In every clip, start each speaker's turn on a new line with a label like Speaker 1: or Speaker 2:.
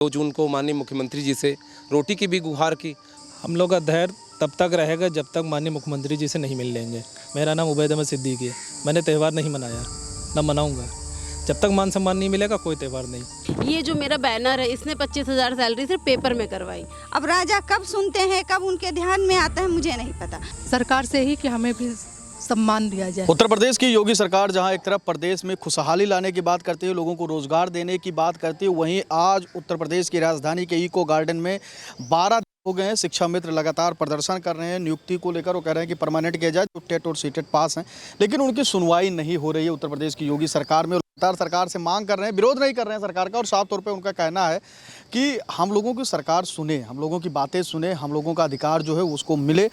Speaker 1: 2 जून को माननीय मुख्यमंत्री जी से रोटी की भी गुहार की।
Speaker 2: हम लोग का धैर्य तब तक रहेगा जब तक माननीय मुख्यमंत्री जी से नहीं मिल लेंगे। मेरा नाम उबैद अहमद सिद्दीकी है। मैंने त्यौहार नहीं मनाया, न मनाऊंगा। जब तक मान सम्मान नहीं मिलेगा कोई त्यौहार नहीं।
Speaker 3: ये जो मेरा बैनर है इसने 25,000 सैलरी सिर्फ पेपर में करवाई।
Speaker 4: अब राजा कब सुनते हैं, कब उनके ध्यान में आता है, मुझे नहीं पता।
Speaker 5: सरकार से ही कि हमें भी सम्मान दिया जाए।
Speaker 6: उत्तर प्रदेश की योगी सरकार जहां एक तरफ प्रदेश में खुशहाली लाने की बात करती है, लोगों को रोजगार देने की बात करती है, वहीं आज उत्तर प्रदेश की राजधानी के इको गार्डन में 12 दिन हो गए हैं। शिक्षा मित्र लगातार प्रदर्शन कर रहे हैं नियुक्ति को लेकर। वो कह रहे हैं कि परमानेंट किया जाए, जो टेट और सीटेट पास हैं, लेकिन उनकी सुनवाई नहीं हो रही है उत्तर प्रदेश की योगी सरकार में। लगातार सरकार से मांग कर रहे हैं, विरोध नहीं कर रहे हैं सरकार का, और साफ तौर पे उनका कहना है कि हम लोगों की सरकार सुने, हम लोगों की बातें सुने, हम लोगों का अधिकार जो है उसको मिले।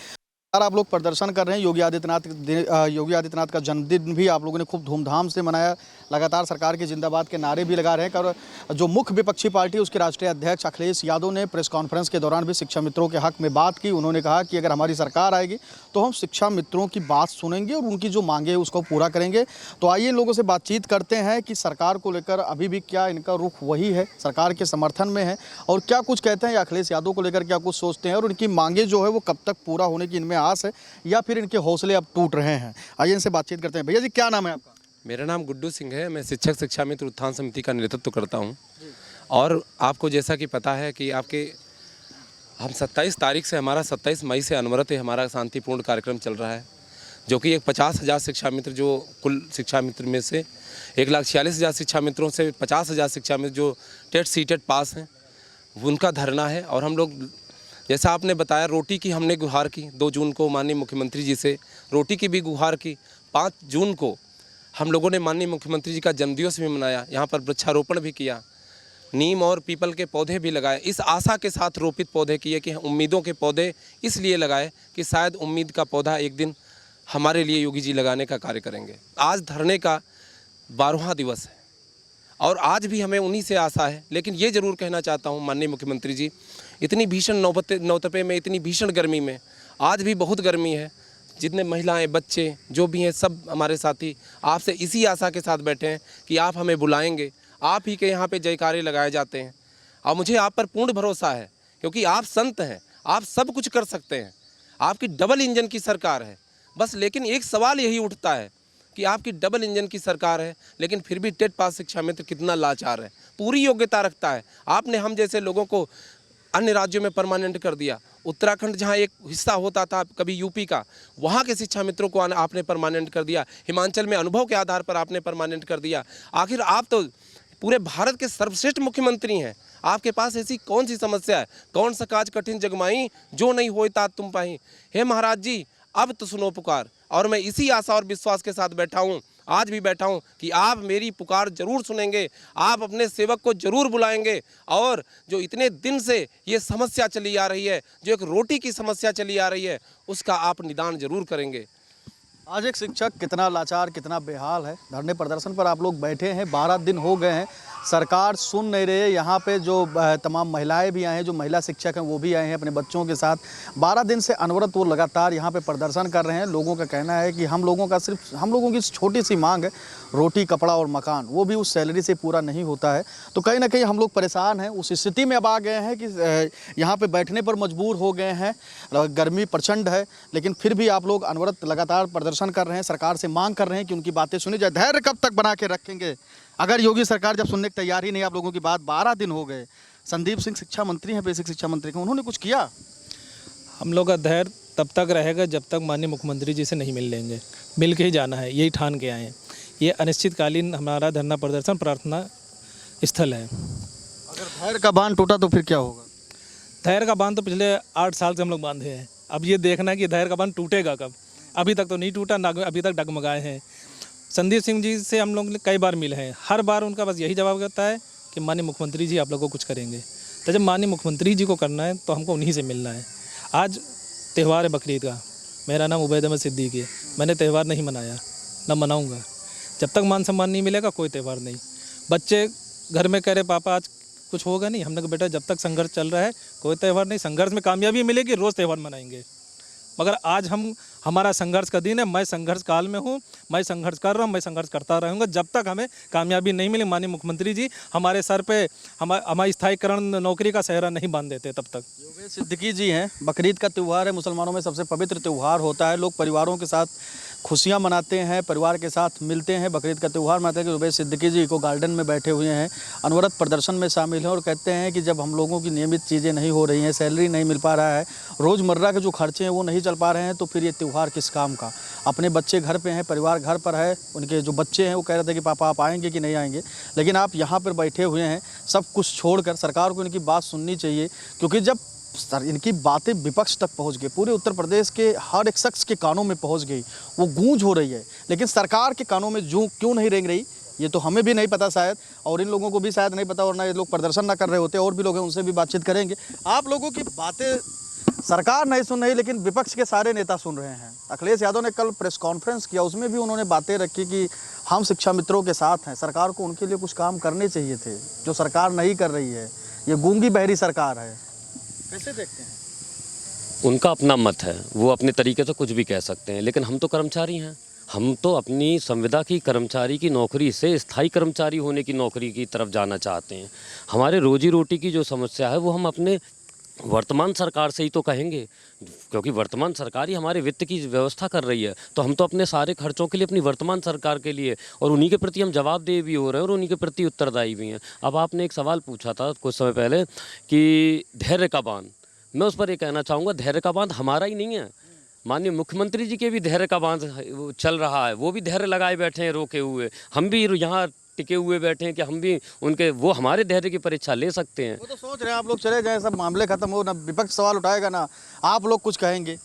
Speaker 6: आप लोग प्रदर्शन कर रहे हैं। योगी आदित्यनाथ का जन्मदिन भी आप लोगों ने खूब धूमधाम से मनाया। लगातार सरकार के जिंदाबाद के नारे भी लगा रहे हैं। और जो मुख्य विपक्षी पार्टी उसके राष्ट्रीय अध्यक्ष अखिलेश यादव ने प्रेस कॉन्फ्रेंस के दौरान भी शिक्षा मित्रों के हक में बात की। उन्होंने कहा कि अगर हमारी सरकार आएगी तो हम शिक्षा मित्रों की बात सुनेंगे और उनकी जो मांगे है उसको पूरा करेंगे। तो आइए इन लोगों से बातचीत करते हैं कि सरकार को लेकर अभी भी क्या इनका रुख वही है, सरकार के समर्थन में है, और क्या कुछ कहते हैं या अखिलेश यादव को लेकर क्या कुछ सोचते हैं, और उनकी मांगे जो है वो कब तक पूरा होने की इनमें आस है या फिर इनके हौसले अब टूट रहे हैं। आइए इनसे बातचीत करते हैं। भैया जी, क्या नाम है आपका?
Speaker 1: मेरा नाम गुड्डू सिंह है। मैं शिक्षक शिक्षा मित्र उत्थान समिति का नेतृत्व करता हूं। और आपको जैसा कि पता है कि हम 27 तारीख से, हमारा 27 मई से अनवरत हमारा शांतिपूर्ण कार्यक्रम चल रहा है, जो कि एक 50,000 शिक्षा मित्र, जो कुल शिक्षा मित्र में से 1,46,000 शिक्षा मित्रों से 50,000 शिक्षा मित्र जो टेट सीटेट पास हैं, उनका धरना है। और हम लोग, जैसा आपने बताया, रोटी की हमने गुहार की। 2 जून को माननीय मुख्यमंत्री जी से रोटी की भी गुहार की। 5 जून को हम लोगों ने माननीय मुख्यमंत्री जी का जन्मदिवस भी मनाया। यहाँ पर वृक्षारोपण भी किया, नीम और पीपल के पौधे भी लगाए। इस आशा के साथ रोपित पौधे किए कि उम्मीदों के पौधे इसलिए लगाए कि शायद उम्मीद का पौधा एक दिन हमारे लिए योगी जी लगाने का कार्य करेंगे। आज धरने का 12वां दिवस है और आज भी हमें उन्हीं से आशा है। लेकिन ये ज़रूर कहना चाहता हूँ, माननीय मुख्यमंत्री जी, इतनी भीषण नौतपे में, इतनी भीषण गर्मी में, आज भी बहुत गर्मी है, जितने महिलाएं, बच्चे जो भी हैं, सब हमारे साथी आपसे इसी आशा के साथ बैठे हैं कि आप हमें बुलाएंगे। आप ही के यहाँ पे जयकारे लगाए जाते हैं और मुझे आप पर पूर्ण भरोसा है, क्योंकि आप संत हैं, आप सब कुछ कर सकते हैं। आपकी डबल इंजन की सरकार है बस। लेकिन एक सवाल यही उठता है कि आपकी डबल इंजन की सरकार है, लेकिन फिर भी टेट पास शिक्षा मित्र कितना लाचार है। पूरी योग्यता रखता है। आपने हम जैसे लोगों को अन्य राज्यों में परमानेंट कर दिया। उत्तराखंड जहां एक हिस्सा होता था कभी यूपी का, वहां के शिक्षा मित्रों को आपने परमानेंट कर दिया। हिमाचल में अनुभव के आधार पर आपने परमानेंट कर दिया। आखिर आप तो पूरे भारत के सर्वश्रेष्ठ मुख्यमंत्री हैं। आपके पास ऐसी कौन सी समस्या है? कौन सा काज कठिन जगमाई, जो नहीं होए तात तुम पाही। हे महाराज जी, अब तो सुनो पुकार। और मैं इसी आशा और विश्वास के साथ बैठा हूँ, आज भी बैठा हूँ, कि आप मेरी पुकार जरूर सुनेंगे, आप अपने सेवक को जरूर बुलाएंगे, और जो इतने दिन से ये समस्या चली आ रही है, जो एक रोटी की समस्या चली आ रही है, उसका आप निदान जरूर करेंगे।
Speaker 6: आज एक शिक्षक कितना लाचार, कितना बेहाल है। धरने प्रदर्शन पर आप लोग बैठे हैं, 12 दिन हो गए हैं, सरकार सुन नहीं रही है। यहाँ पे जो तमाम महिलाएं भी आए हैं, जो महिला शिक्षक हैं वो भी आए हैं अपने बच्चों के साथ। 12 दिन से अनवरत वो लगातार यहाँ पे प्रदर्शन कर रहे हैं। लोगों का कहना है कि हम लोगों की छोटी सी मांग है, रोटी, कपड़ा और मकान, वो भी उस सैलरी से पूरा नहीं होता है। तो कहीं ना कहीं हम लोग परेशान हैं। उस स्थिति में अब आ गए हैं कि यहाँ पे बैठने पर मजबूर हो गए हैं। गर्मी प्रचंड है, लेकिन फिर भी आप लोग अनवरत लगातार प्रदर्शन कर रहे हैं, सरकार से मांग कर रहे हैं कि उनकी बातें सुनी जाए। धैर्य कब तक बना के रखेंगे अगर योगी सरकार जब सुनने की तैयार ही नहीं आप लोगों की बात? 12 दिन हो गए। संदीप सिंह शिक्षा मंत्री हैं, बेसिक शिक्षा मंत्री हैं, उन्होंने कुछ किया?
Speaker 2: हम लोग का धैर्य तब तक रहेगा जब तक माननीय मुख्यमंत्री जी से नहीं मिल लेंगे। मिल के ही जाना है, यही ठान के आए हैं। ये अनिश्चितकालीन हमारा धरना प्रदर्शन प्रार्थना स्थल है।
Speaker 6: अगर धैर्य का बांध टूटा तो फिर क्या होगा?
Speaker 2: धैर्य का बांध तो पिछले 8 साल से हम लोग बांधे हैं। अब ये देखना है कि धैर्य का बांध टूटेगा कब। अभी तक तो नहीं टूटा, ना अभी तक डगमगाए हैं। संदीप सिंह जी से हम लोग कई बार मिले हैं, हर बार उनका बस यही जवाब रहता है कि माननीय मुख्यमंत्री जी आप लोग को कुछ करेंगे। तो जब माननीय मुख्यमंत्री जी को करना है तो हमको उन्हीं से मिलना है। आज त्यौहार है बकरीद का। मेरा नाम उबैद अहमद सिद्दीकी है। मैंने त्यौहार नहीं मनाया, न मनाऊंगा। जब तक मान सम्मान नहीं मिलेगा कोई त्यौहार नहीं। बच्चे घर में कह रहे पापा आज कुछ होगा नहीं। हमने कहा बेटा जब तक संघर्ष चल रहा है कोई त्यौहार नहीं। संघर्ष में कामयाबी मिलेगी, रोज़ त्यौहार मनाएंगे। मगर आज हमारा संघर्ष का दिन है। मैं संघर्ष काल में हूँ, मैं संघर्ष कर रहा हूँ, मैं संघर्ष करता रहूँगा जब तक हमें कामयाबी नहीं मिली। माननीय मुख्यमंत्री जी हमारे सर पे हमारा स्थायीकरण नौकरी का सेहरा नहीं बांध देते तब तक।
Speaker 6: उवैस सिद्दीकी जी हैं। बकरीद का त्यौहार है, मुसलमानों में सबसे पवित्र त्यौहार होता है। लोग परिवारों के साथ खुशियां मनाते हैं, परिवार के साथ मिलते हैं, बकरीद का त्यौहार मनाते हैं। कि उवैस सिद्दीकी जी इको गार्डन में बैठे हुए हैं, अनवरत प्रदर्शन में शामिल हैं और कहते हैं कि जब हम लोगों की नियमित चीज़ें नहीं हो रही हैं, सैलरी नहीं मिल पा रहा है, रोज़मर्रा के जो खर्चे हैं वो नहीं चल पा रहे हैं, तो फिर ये त्यौहार किस काम का। अपने बच्चे घर पे हैं, परिवार घर पर है, उनके जो बच्चे हैं वो कह रहे थे कि पापा आप आएंगे कि नहीं आएंगे, लेकिन आप यहाँ पर बैठे हुए हैं। सब कुछ छोड़कर सरकार को इनकी बात सुननी चाहिए, क्योंकि जब इनकी बातें विपक्ष तक पहुंच गई, पूरे उत्तर प्रदेश के हर एक शख्स के कानों में पहुंच गई, वो गूंज हो रही है, लेकिन सरकार के कानों में जो क्यों नहीं रेंग रही ये तो हमें भी नहीं पता शायद, और इन लोगों को भी शायद नहीं पता, वरना ये लोग प्रदर्शन ना कर रहे होते। और भी लोग हैं, उनसे भी बातचीत करेंगे। आप लोगों की बातें सरकार नहीं सुन रही, लेकिन विपक्ष के सारे नेता सुन रहे हैं। अखिलेश यादव ने कल प्रेस कॉन्फ्रेंस किया, उसमें भी उन्होंने बातें रखी कि हम शिक्षा मित्रों के साथ हैं, सरकार को उनके लिए कुछ काम करने चाहिए थे जो सरकार नहीं कर रही है। ये गूंगी बहरी सरकार है, कैसे देखते हैं?
Speaker 7: उनका अपना मत है, वो अपने तरीके से कुछ भी कह सकते हैं, लेकिन हम तो कर्मचारी हैं। हम तो अपनी संविदा की कर्मचारी की नौकरी से स्थायी कर्मचारी होने की नौकरी की तरफ जाना चाहते हैं। हमारे रोजी रोटी की जो समस्या है वो हम अपने वर्तमान सरकार से ही तो कहेंगे, क्योंकि वर्तमान सरकार ही हमारे वित्त की व्यवस्था कर रही है। तो हम तो अपने सारे खर्चों के लिए अपनी वर्तमान सरकार के लिए, और उन्हीं के प्रति हम जवाबदेह भी हो रहे हैं और उन्हीं के प्रति उत्तरदायी भी हैं। अब आपने एक सवाल पूछा था कुछ समय पहले कि धैर्य का बांध, मैं उस पर ये कहना चाहूँगा धैर्य का बांध हमारा ही नहीं है, माननीय मुख्यमंत्री जी के भी धैर्य का बांध चल रहा है। वो भी धैर्य लगाए बैठे हैं रोके हुए, हम भी यहाँ टिके हुए बैठे हैं कि हम भी उनके वो हमारे धैर्य की परीक्षा ले सकते हैं।
Speaker 6: वो तो सोच रहे हैं आप लोग चले जाएं, सब मामले खत्म हो, ना विपक्ष सवाल उठाएगा ना आप लोग कुछ कहेंगे।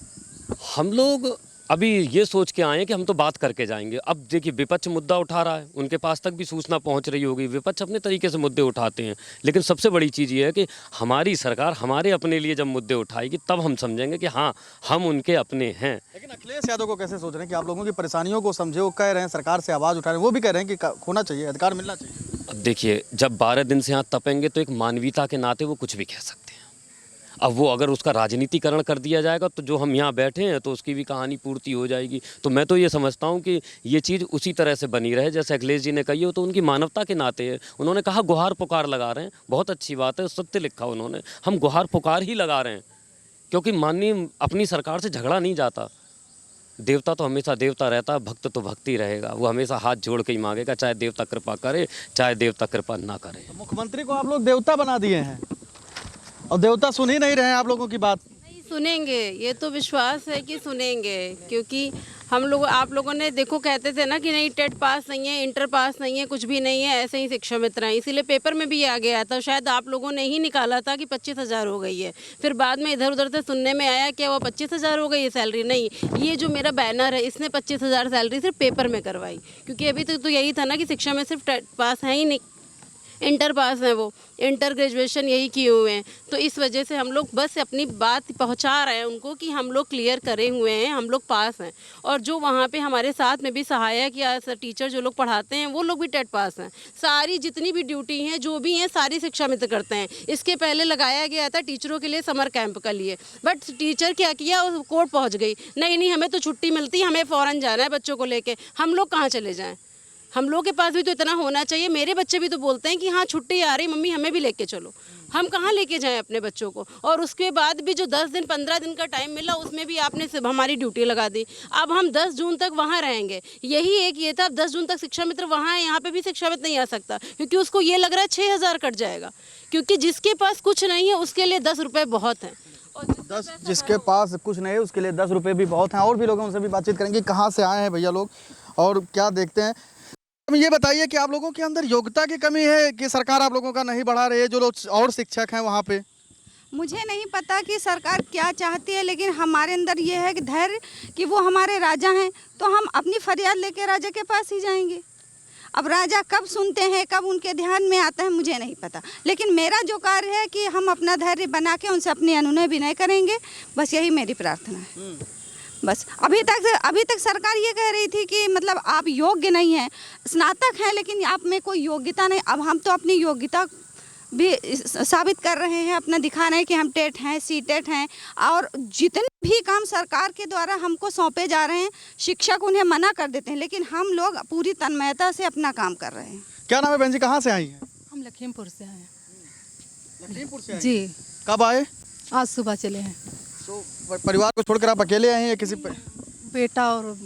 Speaker 7: हम लोग अभी ये सोच के आए हैं कि हम तो बात करके जाएंगे। अब देखिए विपक्ष मुद्दा उठा रहा है, उनके पास तक भी सूचना पहुंच रही होगी, विपक्ष अपने तरीके से मुद्दे उठाते हैं, लेकिन सबसे बड़ी चीज़ ये है कि हमारी सरकार हमारे अपने लिए जब मुद्दे उठाएगी तब हम समझेंगे कि हाँ हम उनके अपने हैं।
Speaker 6: लेकिन अखिलेश यादव को कैसे सोच रहे हैं कि आप लोगों की परेशानियों को समझे? वो कह रहे हैं सरकार से आवाज़ उठा रहे हैं, वो भी कह रहे हैं कि होना चाहिए, अधिकार मिलना चाहिए।
Speaker 7: अब देखिए जब 12 दिन से यहाँ तपेंगे तो एक मानवीयता के नाते वो कुछ भी कह सकते हैं। अब वो अगर उसका राजनीतिकरण कर दिया जाएगा तो जो हम यहाँ बैठे हैं तो उसकी भी कहानी पूर्ति हो जाएगी। तो मैं तो ये समझता हूँ कि ये चीज़ उसी तरह से बनी रहे जैसे अखिलेश जी ने कही हो, तो उनकी मानवता के नाते है। उन्होंने कहा गुहार पुकार लगा रहे हैं, बहुत अच्छी बात है, सत्य लिखा उन्होंने, हम गुहार पुकार ही लगा रहे हैं, क्योंकि माननीय अपनी सरकार से झगड़ा नहीं जाता। देवता तो हमेशा देवता रहता है, भक्त तो भक्ति रहेगा, वो हमेशा हाथ जोड़ के ही मांगेगा, चाहे देवता कृपा करे चाहे देवता कृपा ना करे।
Speaker 6: तो मुख्यमंत्री को आप लोग देवता बना दिए हैं और देवता सुन ही नहीं रहे हैं आप लोगों की बात।
Speaker 3: नहीं सुनेंगे, ये तो विश्वास है कि सुनेंगे, क्योंकि हम लोग आप लोगों ने देखो कहते थे ना कि नहीं टेट पास नहीं है, इंटर पास नहीं है, कुछ भी नहीं है, ऐसे ही शिक्षा मित्र हैं, इसीलिए पेपर में भी ये आ गया था। शायद आप लोगों ने ही निकाला था कि 25,000 हो गई है, फिर बाद में इधर उधर से सुनने में आया कि वो 25,000 हो गई है सैलरी। नहीं, ये जो मेरा बैनर है इसने 25,000 सैलरी सिर्फ पेपर में करवाई, क्योंकि अभी तक तो यही था ना कि शिक्षा में सिर्फ टेट पास है ही नहीं, इंटर पास हैं, वो इंटर ग्रेजुएशन यही किए हुए हैं। तो इस वजह से हम लोग बस अपनी बात पहुंचा रहे हैं उनको कि हम लोग क्लियर करे हुए हैं, हम लोग पास हैं। और जो वहाँ पे हमारे साथ में भी सहायक या टीचर जो लोग पढ़ाते हैं वो लोग भी टेट पास हैं। सारी जितनी भी ड्यूटी हैं जो भी हैं सारी शिक्षा मित्र करते हैं। इसके पहले लगाया गया था टीचरों के लिए समर कैंप का लिए, बट टीचर क्या किया, कोर्ट पहुँच गई, नहीं हमें तो छुट्टी मिलती, हमें फ़ौरन जाना है बच्चों को लेके। हम लोग कहाँ चले जाएँ? हम लोग के पास भी तो इतना होना चाहिए। मेरे बच्चे भी तो बोलते हैं कि हाँ छुट्टी आ रही मम्मी, हमें भी लेके चलो। हम कहाँ लेके जाएं अपने बच्चों को? और उसके बाद भी जो 10 दिन 15 दिन का टाइम मिला उसमें भी आपने सिर्फ हमारी ड्यूटी लगा दी। अब हम 10 जून तक वहाँ रहेंगे, यही एक ये था। अब 10 जून तक शिक्षा मित्र वहाँ है, यहाँ पे भी शिक्षा मित्र नहीं आ सकता, क्योंकि उसको ये लग रहा है 6,000 कट जाएगा, क्योंकि जिसके पास कुछ नहीं है उसके लिए 10 रुपये बहुत हैं। और
Speaker 6: जिसके पास कुछ नहीं है उसके लिए 10 रुपये भी बहुत हैं। और भी लोग हैं, उनसे भी बातचीत करेंगे। कहाँ से आए हैं भैया लोग और क्या देखते हैं? ये बताइए कि आप लोगों के अंदर योग्यता की कमी है कि सरकार आप लोगों का नहीं बढ़ा रही है? जो लोग और शिक्षक हैं वहाँ पे,
Speaker 4: मुझे नहीं पता कि सरकार क्या चाहती है, लेकिन हमारे अंदर ये है कि धैर्य कि वो हमारे राजा हैं, तो हम अपनी फरियाद लेके राजा के पास ही जाएंगे। अब राजा कब सुनते हैं, कब उनके ध्यान में आता है, मुझे नहीं पता, लेकिन मेरा जो कार्य है कि हम अपना धैर्य बना के उनसे अपनी अनुनय विनय करेंगे, बस यही मेरी प्रार्थना है। बस अभी तक सरकार ये कह रही थी कि मतलब आप योग्य नहीं हैं, स्नातक हैं लेकिन आप में कोई योग्यता नहीं। अब हम तो अपनी योग्यता भी साबित कर रहे हैं, अपना दिखा रहे हैं कि हम टेट हैं, सीटेट हैं, और जितने भी काम सरकार के द्वारा हमको सौंपे जा रहे हैं शिक्षक उन्हें मना कर देते हैं, लेकिन हम लोग पूरी तन्मयता से अपना काम कर रहे हैं।
Speaker 6: क्या नाम है बहन जी, कहाँ से आई हैं?
Speaker 5: हम लखीमपुर से आए हैं।
Speaker 6: लखीमपुर से
Speaker 5: जी,
Speaker 6: कब आए?
Speaker 5: आज सुबह चले हैं।
Speaker 6: तो परिवार को छोड़कर आप अकेले आए हैं या किसी
Speaker 5: बेटा और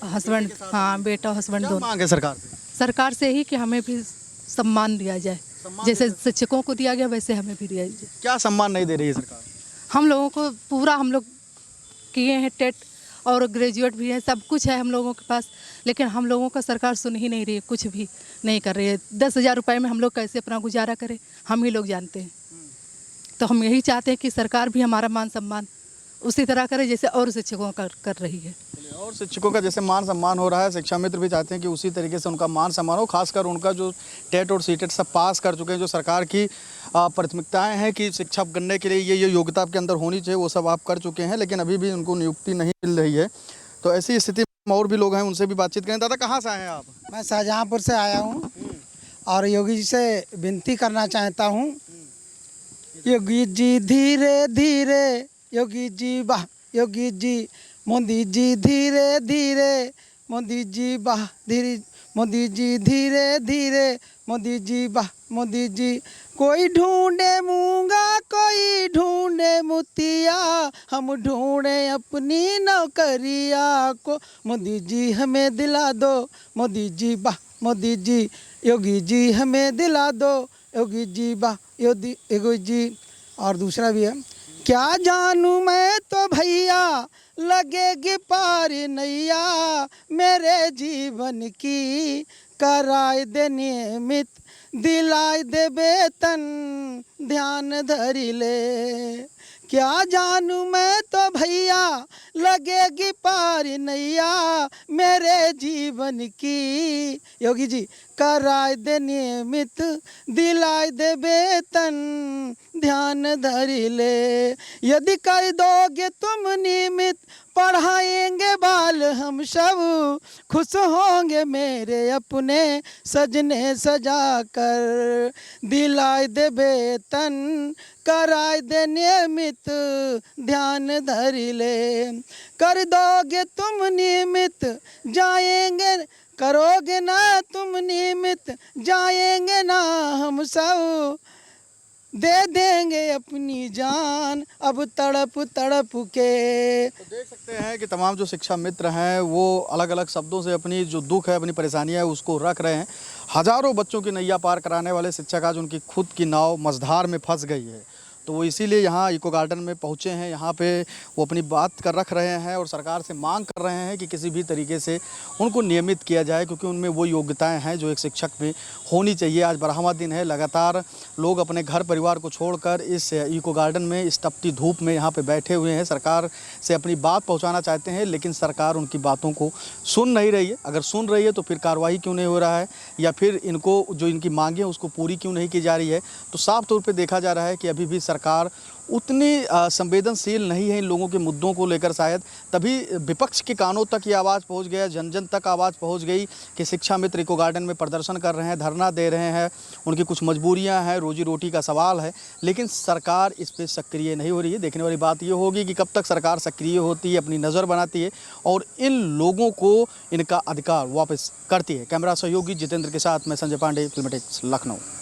Speaker 5: हस्बैंड, हाँ बेटा और हस्बैंड
Speaker 6: क्या
Speaker 5: दोनों।
Speaker 6: मांग है सरकार से?
Speaker 5: सरकार से ही कि हमें भी सम्मान दिया जाए, जैसे शिक्षकों को दिया गया वैसे हमें भी दिया जाए।
Speaker 6: क्या सम्मान नहीं दे रही है सरकार?
Speaker 5: हम लोगों को पूरा, हम लोग किए हैं टेट और ग्रेजुएट भी है, सब कुछ है हम लोगों के पास, लेकिन हम लोगों का सरकार सुन ही नहीं रही है, कुछ भी नहीं कर रही है। 10,000 रुपये में हम लोग कैसे अपना गुजारा करें, हम ही लोग जानते हैं। तो हम यही चाहते हैं कि सरकार भी हमारा मान सम्मान उसी तरह करे जैसे और शिक्षकों का कर रही है।
Speaker 6: और शिक्षकों का जैसे मान सम्मान हो रहा है, शिक्षा मित्र भी चाहते हैं कि उसी तरीके से उनका मान सम्मान हो, खासकर उनका जो टेट और सीटेट सब पास कर चुके हैं, जो सरकार की प्राथमिकताएं हैं कि शिक्षा करने के लिए ये योग्यता आपके अंदर होनी चाहिए, वो सब आप कर चुके हैं, लेकिन अभी भी उनको नियुक्ति नहीं मिल रही है। तो ऐसी स्थिति में और भी लोग हैं, उनसे भी बातचीत करें। दादा कहाँ से आए हैं आप?
Speaker 8: मैं शाहजहाँपुर से आया हूँ और योगी जी से विनती करना चाहता हूँ। योगी जी धीरे धीरे, योगी जी वाह, योगी जी, मोदी जी धीरे धीरे, मोदी जी वाह धीरे, मोदी जी धीरे धीरे, मोदी जी वाह, मोदी जी। कोई ढूंढे मूंगा, कोई ढूंढे मुतिया, हम ढूंढे अपनी नौकरिया को, मोदी जी हमें दिला दो, मोदी जी वाह, मोदी जी। योगी जी हमें दिला दो, योगी जी वाह, योगी जी। और दूसरा भी है, क्या जानूं मैं तो भैया लगेगी पार नैया, मेरे जीवन की कराए दे नियमित, दिलाए दे वेतन, ध्यान धरी ले। क्या जानूं मैं तो भैया लगेगी पार नैया, मेरे जीवन की, योगी जी कराए दे नियमित, दिलाए दे वेतन, ध्यान धरी ले। यदि कर दोगे तुम नियमित, पढ़ाएंगे बाल हम सब, खुश होंगे मेरे अपने सजने सजा कर, दिलाए दे वेतन, कराए दे नियमित, ध्यान धरी ले। कर दोगे तुम नियमित, जाएंगे, करोगे ना तुम नियमित, जाएंगे ना हम सब, दे देंगे अपनी जान अब तड़प तड़प के।
Speaker 6: तो देख सकते हैं कि तमाम जो शिक्षा मित्र हैं वो अलग अलग शब्दों से अपनी जो दुख है, अपनी परेशानियां है उसको रख रहे हैं। हज़ारों बच्चों की नैया पार कराने वाले शिक्षक आज उनकी खुद की नाव मझधार में फंस गई है, तो वो इसीलिए यहाँ इको गार्डन में पहुँचे हैं। यहाँ पे वो अपनी बात कर रख रहे हैं और सरकार से मांग कर रहे हैं कि किसी भी तरीके से उनको नियमित किया जाए, क्योंकि उनमें वो योग्यताएं हैं जो एक शिक्षक में होनी चाहिए। आज 12वां दिन है, लगातार लोग अपने घर परिवार को छोड़कर इस इको गार्डन में इस तपती धूप में यहाँ पे बैठे हुए हैं। सरकार से अपनी बात पहुँचाना चाहते हैं, लेकिन सरकार उनकी बातों को सुन नहीं रही है। अगर सुन रही है तो फिर कार्रवाई क्यों नहीं हो रहा है, या फिर इनको जो इनकी मांगें उसको पूरी क्यों नहीं की जा रही है। तो साफ तौर पर देखा जा रहा है कि अभी भी सरकार उतनी संवेदनशील नहीं है इन लोगों के मुद्दों को लेकर। शायद तभी विपक्ष के कानों तक ये आवाज़ पहुंच गया, जन जन तक आवाज़ पहुंच गई कि शिक्षा मित्र इको गार्डन में प्रदर्शन कर रहे हैं, धरना दे रहे हैं, उनकी कुछ मजबूरियां हैं, रोजी रोटी का सवाल है, लेकिन सरकार इस पर सक्रिय नहीं हो रही है। देखने वाली बात ये होगी कि कब तक सरकार सक्रिय होती है, अपनी नज़र बनाती है और इन लोगों को इनका अधिकार वापस करती है। कैमरा सहयोगी जितेंद्र के साथ मैं संजय पांडे, फिल्मटेक्स, लखनऊ।